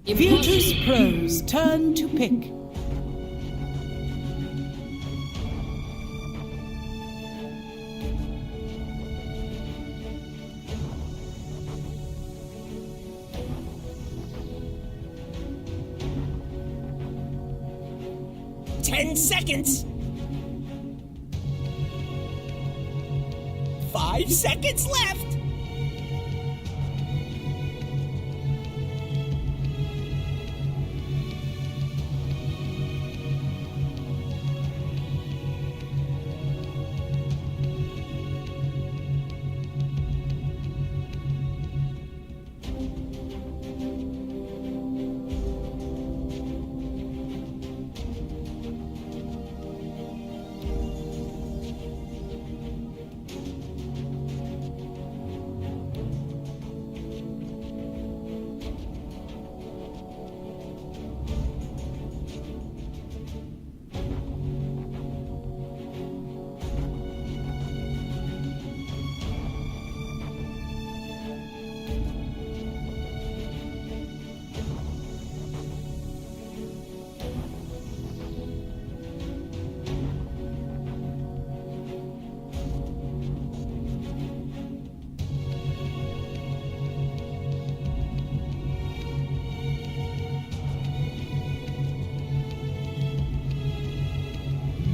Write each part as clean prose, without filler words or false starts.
Virtus.pro's turn to pick. Ten seconds. 5 seconds left.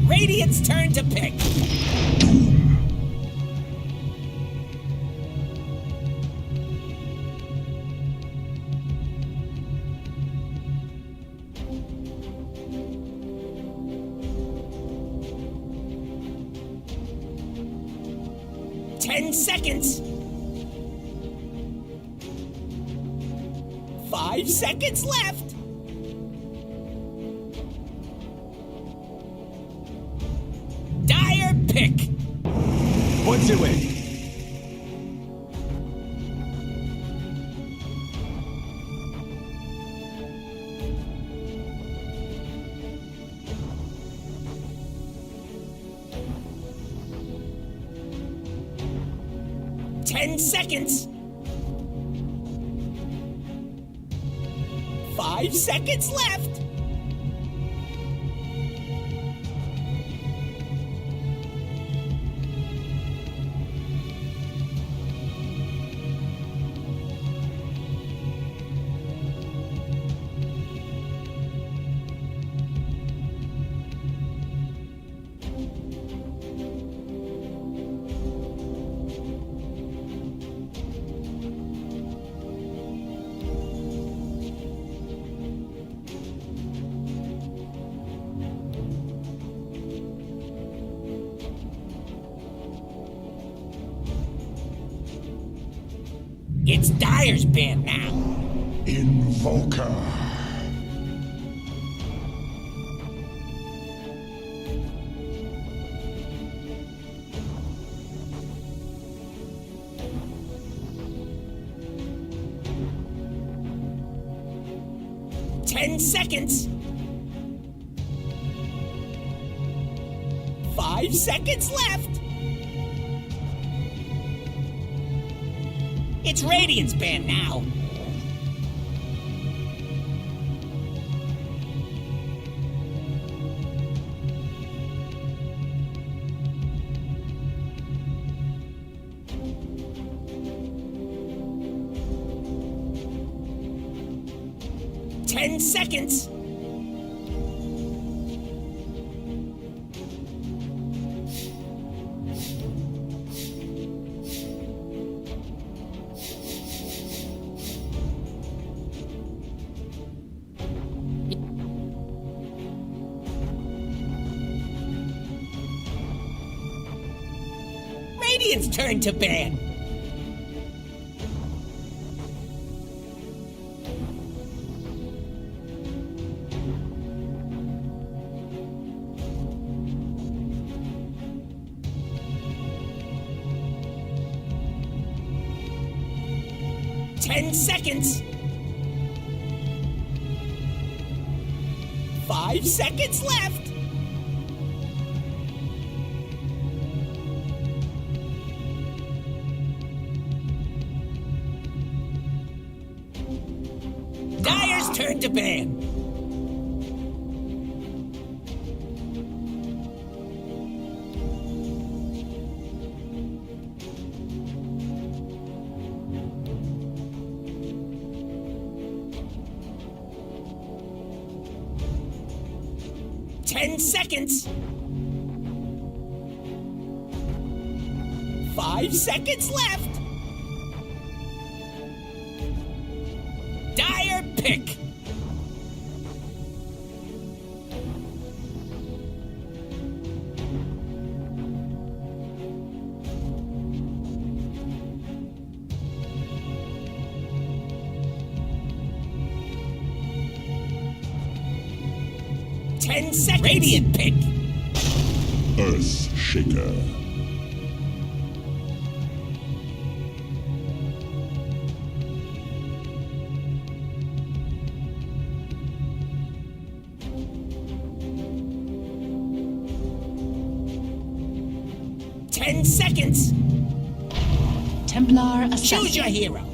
Radiant's turn to pick. Ten seconds. 5 seconds left. Pick. What's it with? Ten seconds. 5 seconds left. It's Dyer's band now. Invoker. Ten seconds. 5 seconds left. It's Radiant's band now. Ten seconds. Radiant's turn to ban. Ten seconds. 5 seconds left. Dire's turn to ban. Ten seconds. 5 seconds left. Dire pick. Ten seconds. Radiant pick. Earth Shaker. Ten seconds. Templar assassin. Choose your hero.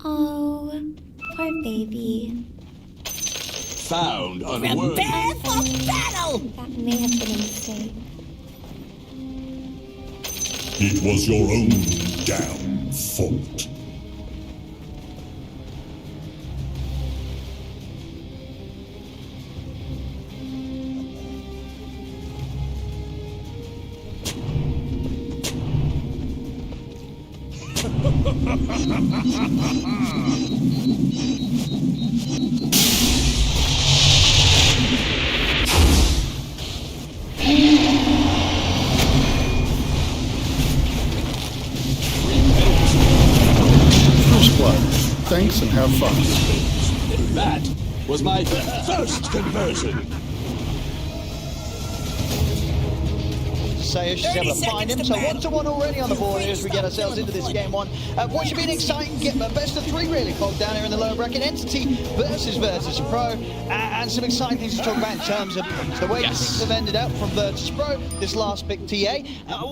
Oh, poor baby. Found unworthy. Prepare for battle. That may have been a mistake. It was your own damn fault. First blood. Thanks and have fun. That was my first conversion. Sayer should be able to find him. So 1-1 already on the board here as we get ourselves into this game one. What should be an exciting game, best of three really, fogged down here in the lower bracket. Entity versus Virtus.pro, and some exciting things to talk about in terms of the way things have ended up from Virtus.pro, this last pick TA.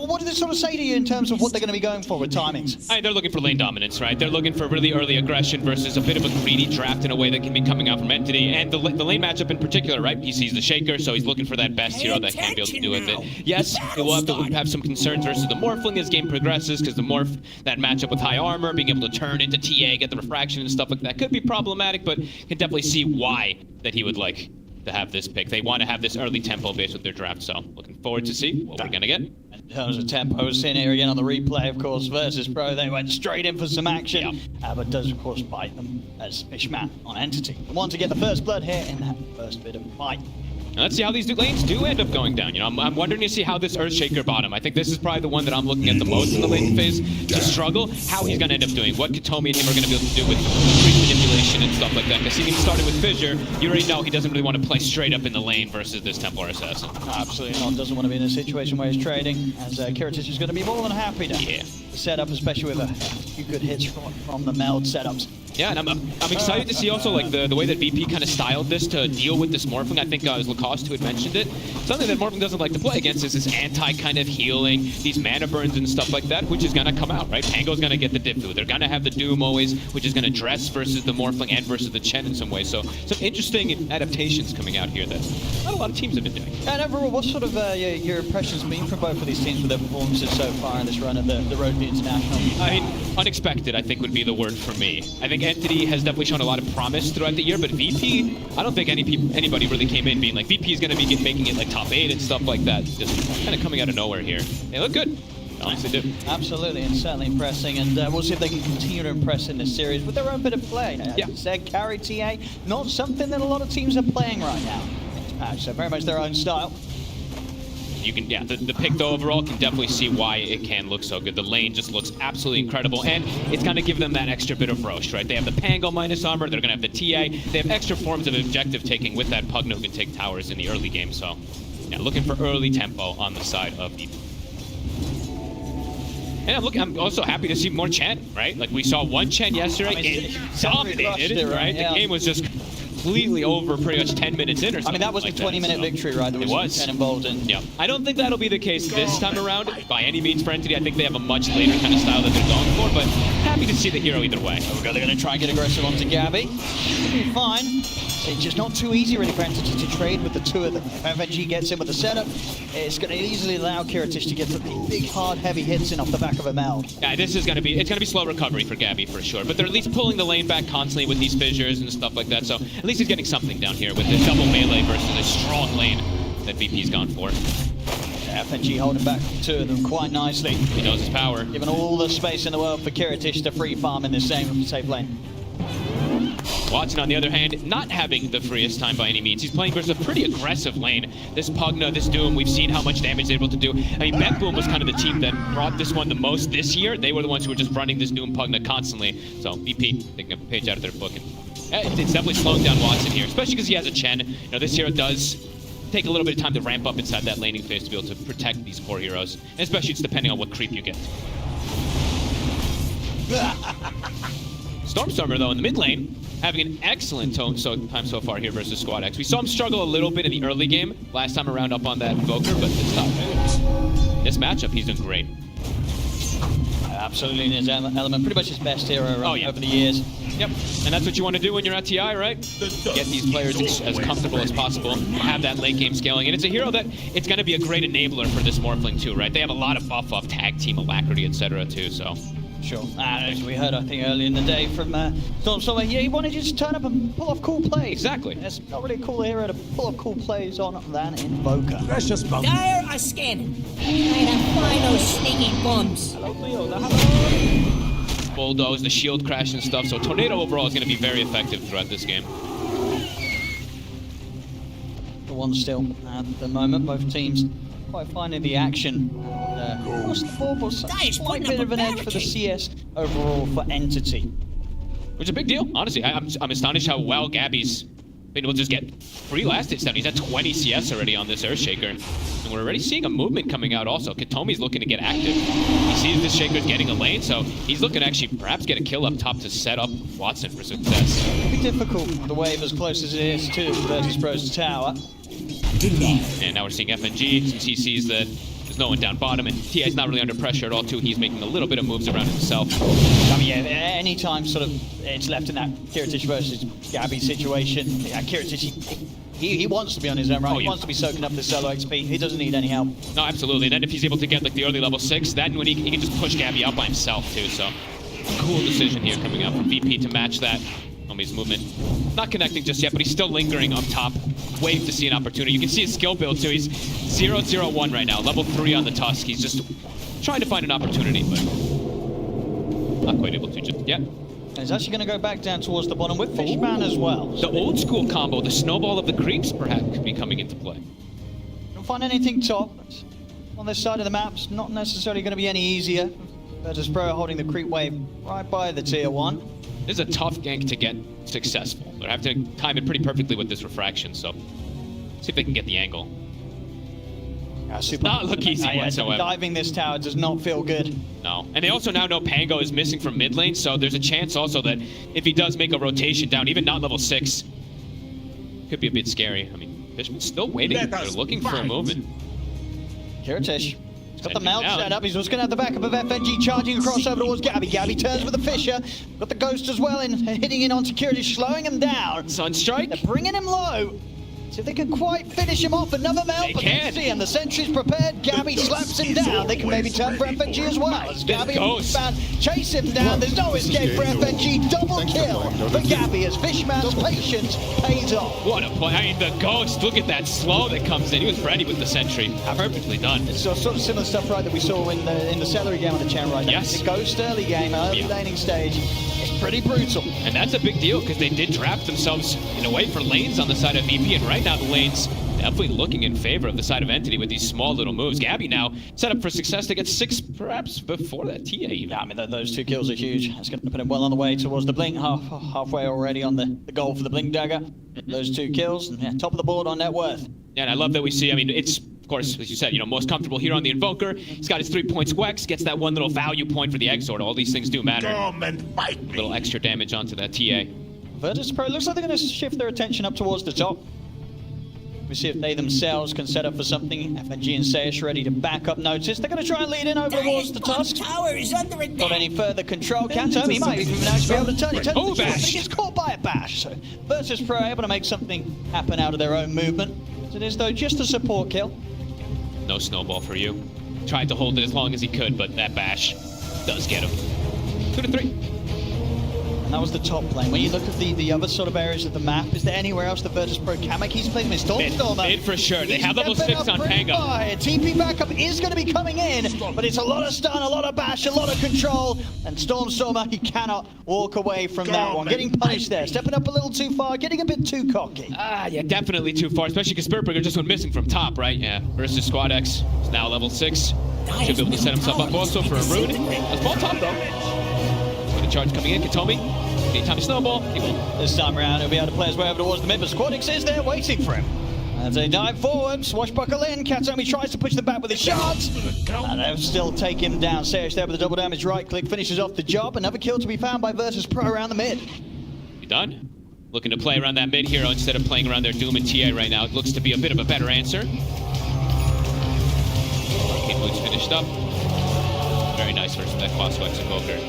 What did it sort of say to you in terms of what they're going to be going for with timings? They're looking for lane dominance, right? They're looking for really early aggression versus a bit of a greedy draft in a way that can be coming out from Entity. And the lane matchup in particular, right? PC's the Shaker, so he's looking for that best hero that can be able to do with it. Yes, it will have to have some concerns versus the Morphling as game progresses, because the Morph, that matchup with high armor, being able to turn into TA, get the refraction and stuff like that could be problematic, but can definitely see why that he would like to have this pick. They want to have this early tempo base with their draft, so looking forward to see what we're going to get. In terms of tempo, seeing here again on the replay, of course, Virtus.pro, they went straight in for some action, but does, of course, bite them as Fishman on Entity. The one to get the first blood here in that first bit of fight. And let's see how these lanes do end up going down. You know, I'm wondering to see how this Earthshaker bottom. I think this is probably the one that I'm looking at the most in the lane phase to struggle. How he's going to end up doing. What Katomi and him are going to be able to do with creep manipulation and stuff like that. Because he started with Fissure, you already know he doesn't really want to play straight up in the lane versus this Templar Assassin. Absolutely not. Doesn't want to be in a situation where he's trading, as Kiritich is going to be more than happy to set up, especially with a few good hits from the meld setups. Yeah, and I'm excited to see also like the way that VP kind of styled this to deal with this Morphling. I think it was Lacoste who had mentioned it. Something that Morphling doesn't like to play against is this anti kind of healing, these mana burns and stuff like that, which is going to come out, right? Pango's going to get the Diffu. They're going to have the Doom always, which is going to dress versus the Morphling and versus the Chen in some way. So some interesting adaptations coming out here that not a lot of teams have been doing. And overall, what sort of your impressions been from both of these teams with their performances so far in this run at the Road to the International? I mean, unexpected, I think, would be the word for me. I think Entity has definitely shown a lot of promise throughout the year, but VP, I don't think anybody really came in being like, VP is going to be making it like top 8 and stuff like that. Just kind of coming out of nowhere here. They look good. Honestly do. Absolutely, and certainly impressing, and we'll see if they can continue to impress in this series with their own bit of play. As you said, carry TA, not something that a lot of teams are playing right now in this match, so very much their own style. You can, the pick though overall can definitely see why it can look so good. The lane just looks absolutely incredible, and it's gonna give them that extra bit of roast, right? They have the Pango minus armor, they're gonna have the TA, they have extra forms of objective taking with that Pugno who can take towers in the early game, so yeah, looking for early tempo on the side of VP. And I'm also happy to see more Chen, right? Like we saw one Chen yesterday, it dominated it, right? The game was just completely over pretty much 10 minutes in or something. I mean, that was like the 20-minute victory, right? That was Chen involved in. Yeah. I don't think that'll be the case this time around by any means for Entity. I think they have a much later kind of style that they're going for, but happy to see the hero either way. They're going to try and get aggressive onto Gabby. It'll be fine. It's just not too easy really for Entity to trade with the two of them. If FNG gets in with the setup, it's going to easily allow Kiritich to get the big, hard, heavy hits in off the back of a meld. Yeah, this is going to be, slow recovery for Gabby for sure, but they're at least pulling the lane back constantly with these fissures and stuff like that, so at least he's getting something down here with this double melee versus a strong lane that VP's gone for. FNG holding back two of them quite nicely. He knows his power. Given all the space in the world for Kiritich to free farm in this same safe lane. Watson, on the other hand, not having the freest time by any means. He's playing versus a pretty aggressive lane. This Pugna, this Doom, we've seen how much damage they're able to do. I mean, Boom was kind of the team that brought this one the most this year. They were the ones who were just running this Doom Pugna constantly. So VP taking a page out of their book. And it's definitely slowing down Watson here, especially because he has a Chen. You know, this hero does take a little bit of time to ramp up inside that laning phase to be able to protect these core heroes. And especially it's depending on what creep you get. Stormstormer, though, in the mid lane, having an excellent time so far here versus Squad X. We saw him struggle a little bit in the early game, last time around up on that Invoker, but this matchup, he's doing great. Absolutely in his element, pretty much his best hero over the years. Yep, and that's what you want to do when you're at TI, right? Get these players as comfortable as possible, have that late game scaling, and it's a hero that it's going to be a great enabler for this Morphling too, right? They have a lot of buff off tag team alacrity, etc. too, so. Sure. As we heard, I think, earlier in the day from Stormstormer, he wanted you to turn up and pull off cool plays. Exactly. It's not really a cool hero to pull off cool plays on than Invoker. Precious bump. Dire are scanning. Trying to find those sneaky bums. Bulldoze, the shield crash and stuff, so Tornado overall is going to be very effective throughout this game. The one still at the moment, both teams quite finding the action. Across the board, but a slight bit of an edge for the CS overall for Entity. Which is a big deal, honestly. I'm astonished how well Gabby's been able to just get free last hit down. He's at 20 CS already on this Earthshaker. And we're already seeing a movement coming out also. Katomi's looking to get active. He sees this Shaker's getting a lane, so he's looking to actually perhaps get a kill up top to set up Watson for success. It'll be difficult, the wave as close as it is to Virtus.pro's tower. And now we're seeing FNG, since he sees that there's no one down bottom, and TI's not really under pressure at all, too. He's making a little bit of moves around himself. I mean, yeah, anytime sort of it's left in that Kiritich versus Gabby situation, Kiritich, he wants to be on his own, right? He wants to be soaking up the solo XP. He doesn't need any help. No, absolutely. And then if he's able to get like the early level 6, then when he can just push Gabby out by himself, too. So, cool decision here coming out from VP to match that. His movement not connecting just yet, but he's still lingering up top. Wait to see an opportunity. You can see his skill build too. He's 0-0-1 right now, level 3 on the Tusk. He's just trying to find an opportunity, but not quite able to just yet. And he's actually going to go back down towards the bottom with Fishman as well. The old school combo, the snowball of the creeps, perhaps could be coming into play. Don't find anything top. On this side of the map, it's not necessarily going to be any easier. Virtus.pro holding the creep wave right by the tier 1. This is a tough gank to get successful. They have to time it pretty perfectly with this refraction, so see if they can get the angle. Super not look easy whatsoever. Diving this tower does not feel good. No. And they also now know Pango is missing from mid lane, so there's a chance also that if he does make a rotation down, even not level 6, could be a bit scary. I mean, Fishman's still waiting. They're looking for a movement. Kiritish. He's got the mount down. set up. He's just going to have the backup of FNG charging across over towards Gabby. Gabby turns with the Fisher. Got the Ghost as well and hitting in on security, slowing him down. Sunstrike. They're bringing him low. See if they can quite finish him off. Another mount, but they see him. The sentry's prepared. Gabby slaps him down. They can maybe turn for FNG as well. As Gabby and Fishman chase him down. There's no escape for FNG. Double kill for Gabby as Fishman's patience pays off. What a play. I mean, the Ghost, look at that slow that comes in. He was ready with the sentry. Perfectly done. It's sort of similar stuff, right, that we saw in the Celery game on the channel right now. Yes. The Ghost early game, early laning stage. It's pretty brutal. And that's a big deal because they did draft themselves in a way for lanes on the side of VP, and right now the lanes definitely looking in favor of the side of Entity with these small little moves. Gabby now set up for success to get 6 perhaps before that TA even. Yeah, I mean, those 2 kills are huge. That's going to put him well on the way towards the Blink, halfway already on the goal for the Blink Dagger. Those 2 kills, and yeah, top of the board on net worth. Yeah, and I love that we see, I mean, it's, of course, as you said, most comfortable here on the Invoker. He's got his 3 points Wex, gets that one little value point for the Exort. All these things do matter. Come and fight me. A little extra damage onto that TA. Virtus.pro looks like they're going to shift their attention up towards the top. We see if they themselves can set up for something. FNG and Seish ready to back up notice. They're going to try and lead in over towards the Tusk. Tower is under attack. Got any further control? Kato, he might even actually be able to turn it. Oh, bash. He gets caught by a bash. So Virtus.pro able to make something happen out of their own movement. It is, though, just a support kill. No snowball for you. Tried to hold it as long as he could, but that bash does get him. 2 to 3. And that was the top lane. When you look at the other sort of areas of the map, is there anywhere else that Virtus.pro can make? He's playing with Stormstormer. Mid for sure. They have level 6 on Pango. TP backup is going to be coming in, but it's a lot of stun, a lot of bash, a lot of control, and Stormstormer, he cannot walk away from that one. Getting punished there, stepping up a little too far, getting a bit too cocky. Yeah, definitely too far, especially because Spiritbreaker just went missing from top, right? Yeah, versus Squad X is now level 6. Should be able to set himself up also for a rune. A small top though. With the charge coming in, Katomi. Anytime he snowball, he will. This time around, he'll be able to play his way over towards the mid, but Squadix is there waiting for him. As they dive forward, swashbuckle in, Katomi tries to push them back with his shards, and they'll still take him down. Seish there with the double damage right click, finishes off the job. Another kill to be found by Virtus.pro around the mid. Be done. Looking to play around that mid hero instead of playing around their Doom and TA right now. It looks to be a bit of a better answer. Arcane Boots finished up. Very nice versus that Quaswex Invoker.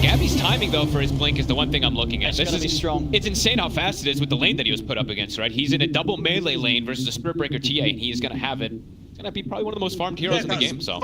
Gabby's timing, though, for his blink is the one thing I'm looking at. This is strong. It's insane how fast it is with the lane that he was put up against, right? He's in a double melee lane versus a Spiritbreaker TA, and he's going to have it. It's going to be probably one of the most farmed heroes in the game, so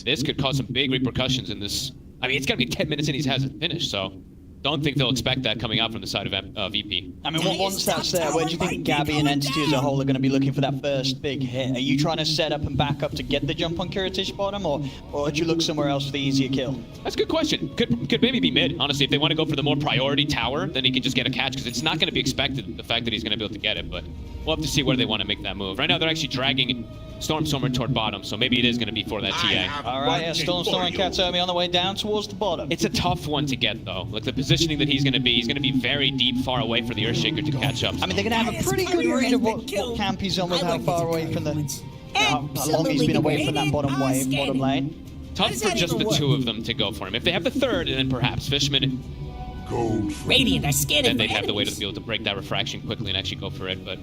this could cause some big repercussions in this. I mean, it's going to be 10 minutes in he hasn't finished, so don't think they'll expect that coming out from the side of VP. I mean, once that's there, where do you think Gabby and Entity as a whole are going to be looking for that first big hit? Are you trying to set up and back up to get the jump on Kiritish bottom, or would you look somewhere else for the easier kill? That's a good question. Could maybe be mid, honestly. If they want to go for the more priority tower, then he can just get a catch, because it's not going to be expected, the fact that he's going to be able to get it, but we'll have to see where they want to make that move. Right now, they're actually dragging Stormstormer toward bottom, so maybe it is going to be for that TA. All right, yeah, Stormstormer and Katomi on the way down towards the bottom. It's a tough one to get, though. Like, the positioning that he's going to be very deep, far away for the Earthshaker to catch up. I mean, they're going to have a pretty good read of what camp he's on with how far away from the... how long he's been away from that bottom lane. Tough for just the 2 of them to go for him. If they have the 3rd, then perhaps Fishman, Radiant are scanning. then they'd have the way to be able to break that refraction quickly and actually go for it, but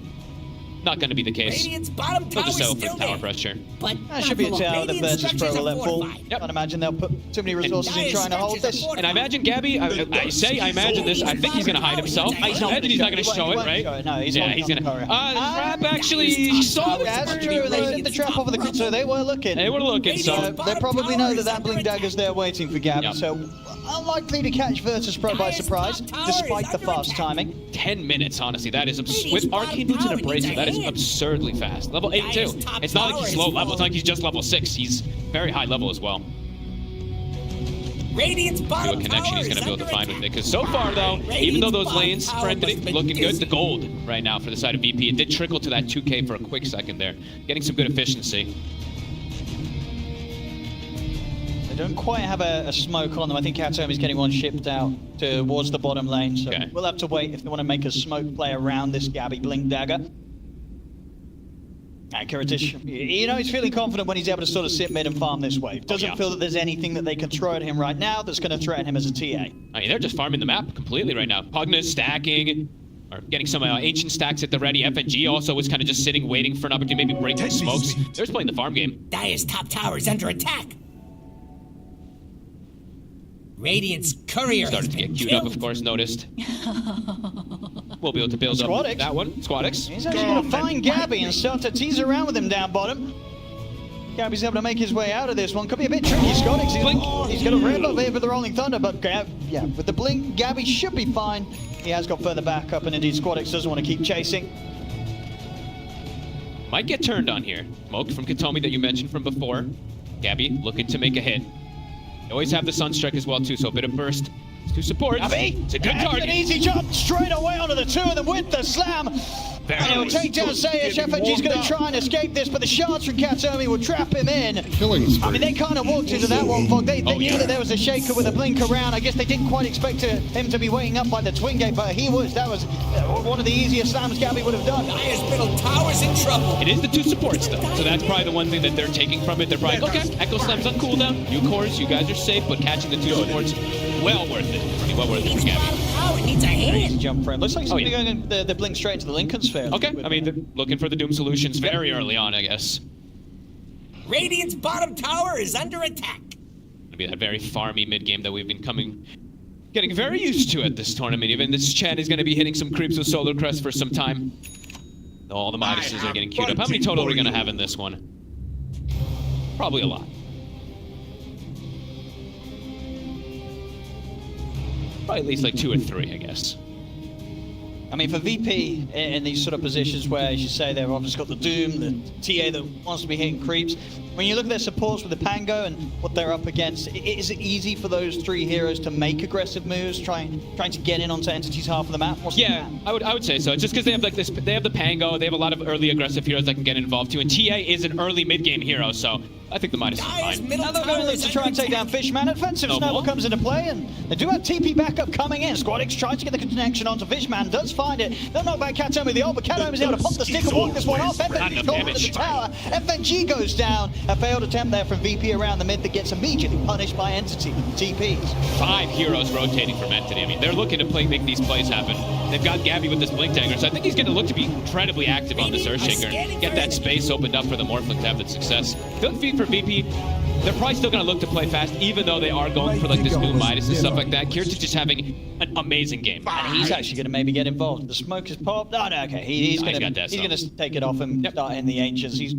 not going to be the case. Radiant's bottom They'll tower just settle still for tower there. pressure. But That should be a tower that Virtus.pro will let fall. Yep. Can't imagine they'll put too many resources in trying to hold this. And I imagine Gabby, I imagine this, I think he's going to hide himself. I imagine he's not going to show it, right? No, he's Yeah, not he's going to. cover. Trap actually saw it. That's true. They set the trap over the... So they were looking. They were looking, so. They probably know that Blink Dagger's there waiting for Gabby, Yep. so unlikely to catch Virtus.pro by surprise, despite the fast timing. 10 minutes, honestly. That is with Arcane Boots and Abrasive, that is absurdly fast. Level 8 too. It's not like he's low level. It's not like he's just level 6. He's very high level as well. Radiant's See bottom what connection tower he's going is to be able to under find with it. attack. Because so far, though, even though those lanes for Entity looking good, the gold. gold right now for the side of VP, it did trickle to that 2K for a quick second there. Getting some good efficiency. They don't quite have a smoke on them. I think Katomi's getting one shipped out towards the bottom lane, so Okay. we'll have to wait if they want to make a smoke play around this Gabby Blink Dagger. Kuritish, you know, he's feeling confident when he's able to sort of sit mid and farm this wave. Doesn't yeah. feel that there's anything that they can throw at him right now that's going to threaten him as a TA. I mean, they're just farming the map completely right now. Pugna's stacking, or getting some ancient stacks at the ready. FNG also was kind of just sitting, waiting for an opportunity, maybe break some smokes. They're just playing the farm game. Dire's top tower is under attack. Radiant's courier Started to has get been queued killed. up, of course, noticed. We'll be able to build Squadix. up that one. Squadix. He's actually going to find Gabby and start to tease around with him down bottom. Gabby's able to make his way out of this one. Could be a bit tricky. Squadix, he's got a ramp up here for the Rolling Thunder, but yeah, with the blink, Gabby should be fine. He has got further back up, and indeed Squadix doesn't want to keep chasing. Might get turned on here. Smoke from Katomi that you mentioned from before. Gabby looking to make a hit. They always have the Sunstrike as well, too, so a bit of burst to support. Gabby, It's a good and target. an easy jump straight away onto the two of them with the slam. And he'll take down Sayish. FNG's going to try and escape this, but the shards from Katomi will trap him in. Killing spree. I mean, they kind of walked into that one, Fog. They knew yeah. that there was a shaker with a blink around. I guess they didn't quite expect him to be waiting up by the twin gate, but he was. That was one of the easiest slams Gabby would have done. Dire's middle tower's in trouble. It is the two supports, though. So that's probably the one thing that they're taking from it. They're probably, okay, Echo Slam's on cooldown. You cores, you guys are safe, but catching the two supports, well worth it. I mean, well worth it for Radiant's Gabby. bottom tower needs a Easy hand. jump for him. Looks like he's Oh, going to yeah. be going the blink straight into the Lincoln Sphere. Okay, I mean, they're looking for the Doom solutions very early on, I guess. Radiant's bottom tower is under attack. It'll be that very farmy mid-game that we've been getting very used to at this tournament. Even this Chen is going to be hitting some creeps with Solar Crest for some time. All the Midases are getting queued up. How many total are we going to have in this one? Probably a lot. Probably at least like 2 or 3, I guess. I mean, for VP in these sort of positions where, as you say, they've obviously got the Doom, the TA that wants to be hitting creeps. When you look at their supports with the Pango and what they're up against, is it easy for those three heroes to make aggressive moves, trying to get in onto Entity's half of the map? What's the Yeah, plan? I would say so. Just because they have like this, they have the Pango, they have a lot of early aggressive heroes that can get involved too, and TA is an early mid-game hero, so I think the Midas is Dire's fine. middle Now they're going tower to is try and under take down attack. Fishman. Offensive No Snowball more. comes into play, and they do have TP backup coming in. Squadix trying to get the connection onto Fishman, does find it. They'll knock back Katomi with the ult, but Katomi is able to pop the stick and walk this one off. Not FNG enough caught into the damage. tower. FNG goes down. A failed attempt there from VP around the mid that gets immediately punished by Entity with TPs. 5 heroes rotating from Entity. I mean, they're looking to make these plays happen. They've got Gabby with this Blink Dagger, so I think he's going to look to be incredibly active on this Earthshaker and get that space opened up for the Morphling to have the success. Good feed for VP. They're probably still going to look to play fast, even though they are going for like this new Midas and stuff like that. Kirtis just having an amazing game. And he's actually going to maybe get involved. The smoke is popped. No, okay. He's No, going he's got that to stuff. take it off and Yep. start in the Ancients. He's